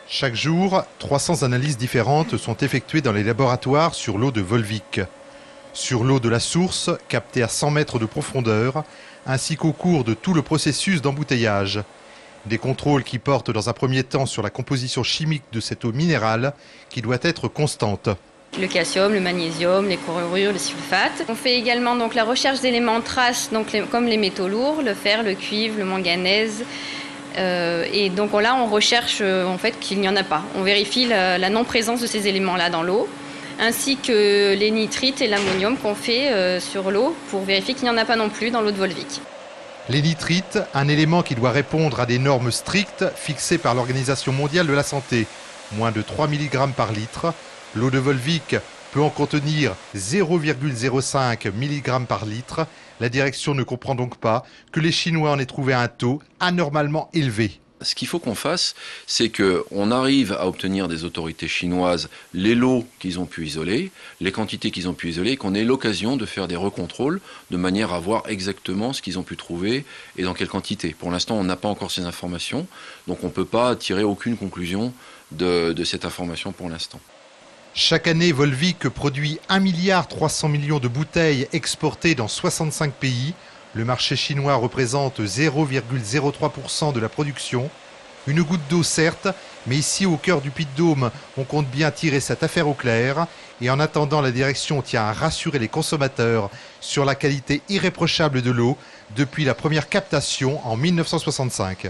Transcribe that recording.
Chaque jour, 300 analyses différentes sont effectuées dans les laboratoires sur l'eau de Volvic. Sur l'eau de la source, captée à 100 mètres de profondeur, ainsi qu'au cours de tout le processus d'embouteillage. Des contrôles qui portent dans un premier temps sur la composition chimique de cette eau minérale qui doit être constante. Le calcium, le magnésium, les chlorures, les sulfates. On fait également donc la recherche d'éléments traces, comme les métaux lourds, le fer, le cuivre, le manganèse. Et donc là, on recherche en fait qu'il n'y en a pas. On vérifie la non-présence de ces éléments-là dans l'eau, ainsi que les nitrites et l'ammonium qu'on fait sur l'eau pour vérifier qu'il n'y en a pas non plus dans l'eau de Volvic. Les nitrites, un élément qui doit répondre à des normes strictes fixées par l'Organisation mondiale de la santé. Moins de 3 mg par litre. L'eau de Volvic peut en contenir 0,05 mg par litre. La direction ne comprend donc pas que les Chinois en aient trouvé un taux anormalement élevé. Ce qu'il faut qu'on fasse, c'est qu'on arrive à obtenir des autorités chinoises les lots qu'ils ont pu isoler, les quantités qu'ils ont pu isoler, et qu'on ait l'occasion de faire des recontrôles de manière à voir exactement ce qu'ils ont pu trouver et dans quelle quantité. Pour l'instant, on n'a pas encore ces informations, donc on ne peut pas tirer aucune conclusion de cette information pour l'instant. Chaque année, Volvic produit 1,3 milliard de bouteilles exportées dans 65 pays. Le marché chinois représente 0,03% de la production. Une goutte d'eau certes, mais ici au cœur du Puy-de-Dôme, on compte bien tirer cette affaire au clair. Et en attendant, la direction tient à rassurer les consommateurs sur la qualité irréprochable de l'eau depuis la première captation en 1965.